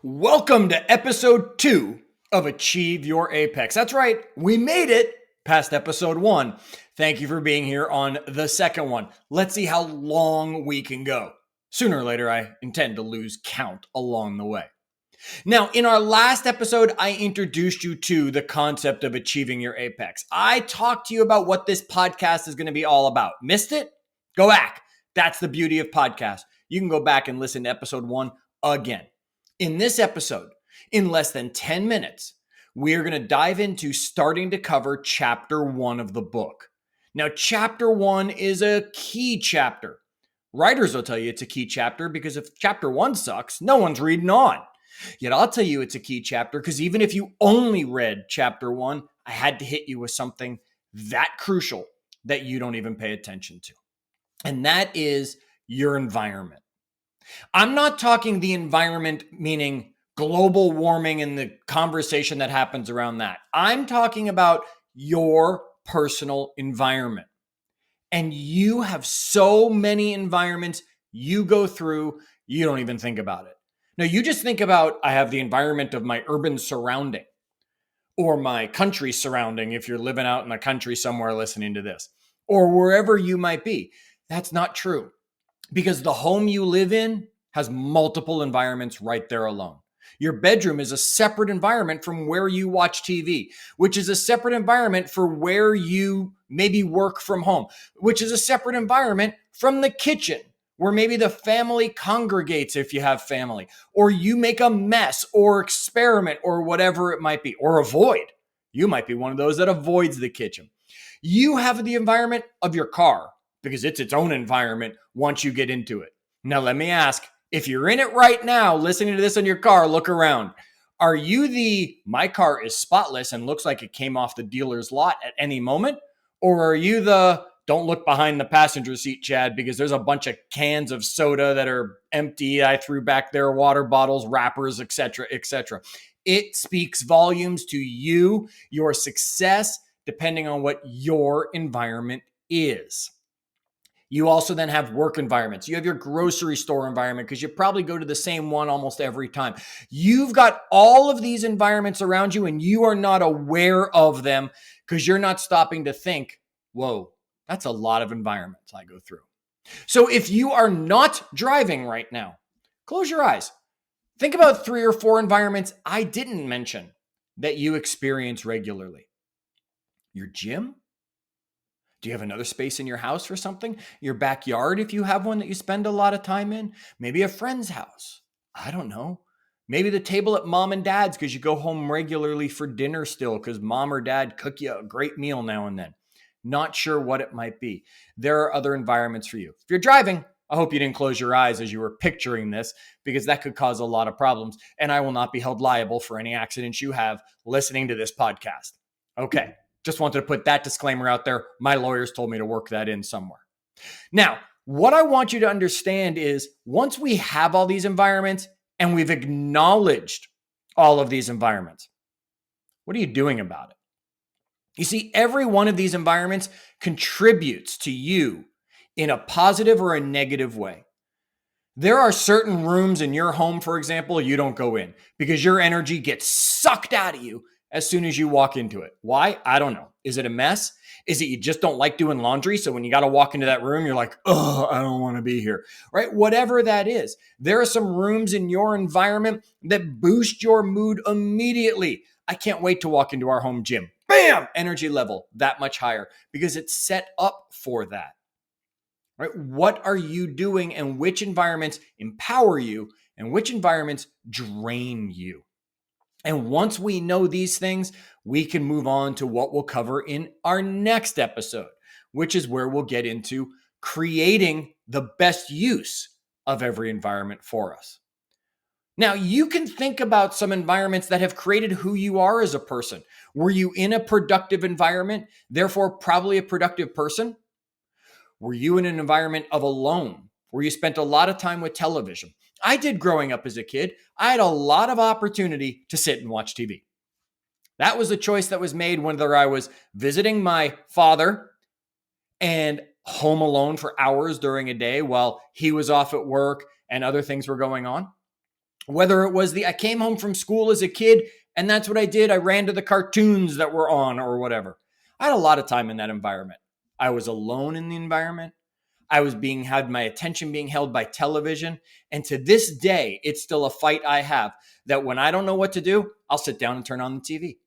Welcome to episode 2 of Achieve Your Apex. That's right, we made it past episode 1. Thank you for being here on the second one. Let's see how long we can go. Sooner or later, I intend to lose count along the way. Now, in our last episode, I introduced you to the concept of achieving your apex. I talked to you about what this podcast is going to be all about. Missed it? Go back. That's the beauty of podcasts. You can go back and listen to episode 1 again. In this episode, in less than 10 minutes, we are going to dive into starting to cover chapter 1 of the book. Now, chapter 1 is a key chapter. Writers will tell you it's a key chapter because if chapter 1 sucks, no one's reading on. Yet I'll tell you it's a key chapter because even if you only read chapter 1, I had to hit you with something that crucial that you don't even pay attention to. And that is your environment. I'm not talking the environment meaning global warming and the conversation that happens around that. I'm talking about your personal environment. And you have so many environments you go through, you don't even think about it. Now, you just think about, I have the environment of my urban surrounding or my country surrounding if you're living out in the country somewhere listening to this or wherever you might be. That's not true. Because the home you live in has multiple environments right there alone. Your bedroom is a separate environment from where you watch TV, which is a separate environment for where you maybe work from home, which is a separate environment from the kitchen, where maybe the family congregates if you have family, or you make a mess or experiment or whatever it might be, or avoid. You might be one of those that avoids the kitchen. You have the environment of your car, because it's its own environment once you get into it. Now, let me ask, if you're in it right now, listening to this on your car, look around. Are you my car is spotless and looks like it came off the dealer's lot at any moment? Or are you don't look behind the passenger seat, Chad, because there's a bunch of cans of soda that are empty. I threw back there, water bottles, wrappers, etc., etc. It speaks volumes to you, your success, depending on what your environment is. You also then have work environments. You have your grocery store environment because you probably go to the same one almost every time. You've got all of these environments around you and you are not aware of them because you're not stopping to think, whoa, that's a lot of environments I go through. So if you are not driving right now, close your eyes. Think about 3 or 4 environments I didn't mention that you experience regularly. Your gym? Do you have another space in your house for something? Your backyard, if you have one that you spend a lot of time in? Maybe a friend's house. I don't know. Maybe the table at mom and dad's because you go home regularly for dinner still because mom or dad cook you a great meal now and then. Not sure what it might be. There are other environments for you. If you're driving, I hope you didn't close your eyes as you were picturing this because that could cause a lot of problems. And I will not be held liable for any accidents you have listening to this podcast. Okay. Just wanted to put that disclaimer out there. My lawyers told me to work that in somewhere. Now, what I want you to understand is once we have all these environments and we've acknowledged all of these environments, what are you doing about it? You see, every one of these environments contributes to you in a positive or a negative way. There are certain rooms in your home, for example, you don't go in because your energy gets sucked out of you as soon as you walk into it. Why? I don't know. Is it a mess? Is it you just don't like doing laundry? So when you got to walk into that room, you're like, oh, I don't want to be here, right? Whatever that is. There are some rooms in your environment that boost your mood immediately. I can't wait to walk into our home gym. Bam! Energy level that much higher because it's set up for that, right? What are you doing and which environments empower you and which environments drain you? And once we know these things, we can move on to what we'll cover in our next episode, which is where we'll get into creating the best use of every environment for us. Now, you can think about some environments that have created who you are as a person. Were you in a productive environment, therefore probably a productive person? Were you in an environment of alone, where you spent a lot of time with television? I did growing up as a kid. I had a lot of opportunity to sit and watch TV. That was a choice that was made whether I was visiting my father and home alone for hours during a day while he was off at work and other things were going on, Whether it was I came home from school as a kid and that's what I did. I ran to the cartoons that were on or whatever. I had a lot of time in that environment. I was alone in the environment. I was had my attention being held by television. And to this day, it's still a fight I have that when I don't know what to do, I'll sit down and turn on the TV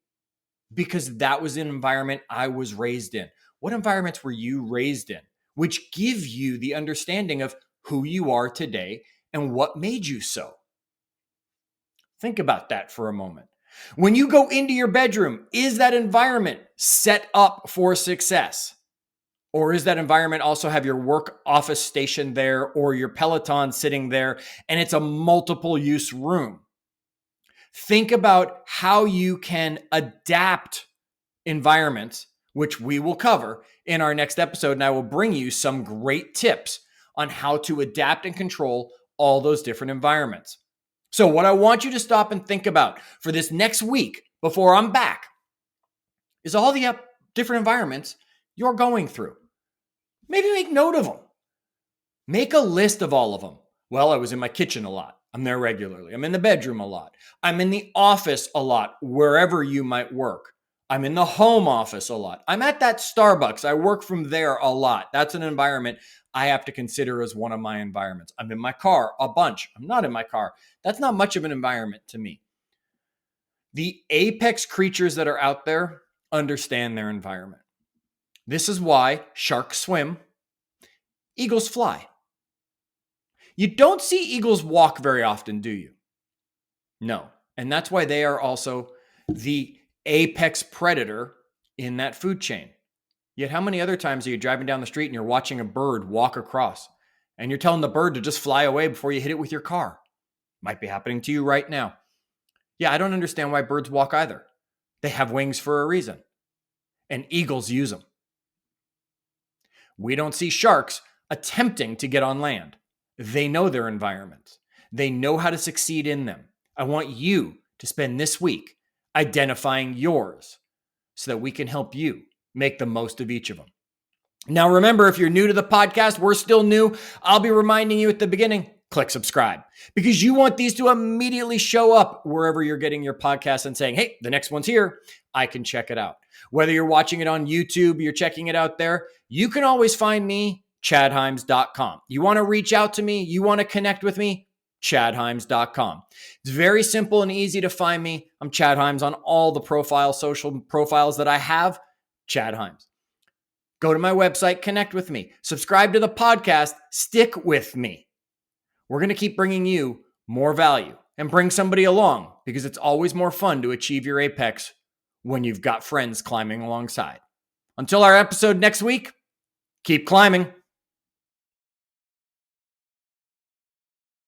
because that was an environment I was raised in. What environments were you raised in, which give you the understanding of who you are today and what made you so? Think about that for a moment. When you go into your bedroom, is that environment set up for success? Or is that environment also have your work office station there or your Peloton sitting there and it's a multiple use room? Think about how you can adapt environments, which we will cover in our next episode. And I will bring you some great tips on how to adapt and control all those different environments. So what I want you to stop and think about for this next week before I'm back is all the different environments you're going through. Maybe make note of them. Make a list of all of them. Well, I was in my kitchen a lot. I'm there regularly. I'm in the bedroom a lot. I'm in the office a lot, wherever you might work. I'm in the home office a lot. I'm at that Starbucks. I work from there a lot. That's an environment I have to consider as one of my environments. I'm in my car a bunch. I'm not in my car. That's not much of an environment to me. The apex creatures that are out there understand their environment. This is why sharks swim, eagles fly. You don't see eagles walk very often, do you? No. And that's why they are also the apex predator in that food chain. Yet how many other times are you driving down the street and you're watching a bird walk across and you're telling the bird to just fly away before you hit it with your car? Might be happening to you right now. Yeah, I don't understand why birds walk either. They have wings for a reason. And eagles use them. We don't see sharks attempting to get on land. They know their environments. They know how to succeed in them. I want you to spend this week identifying yours so that we can help you make the most of each of them. Now, remember, if you're new to the podcast, we're still new. I'll be reminding you at the beginning, click subscribe because you want these to immediately show up wherever you're getting your podcast and saying, hey, the next one's here. I can check it out. Whether you're watching it on YouTube, you're checking it out there, you can always find me, chadhyams.com. You want to reach out to me? You want to connect with me? chadhyams.com. It's very simple and easy to find me. I'm Chad Hyams on all the social profiles that I have, Chad Hyams. Go to my website, connect with me, subscribe to the podcast, stick with me. We're going to keep bringing you more value and bring somebody along because it's always more fun to achieve your apex when you've got friends climbing alongside. Until our episode next week, keep climbing.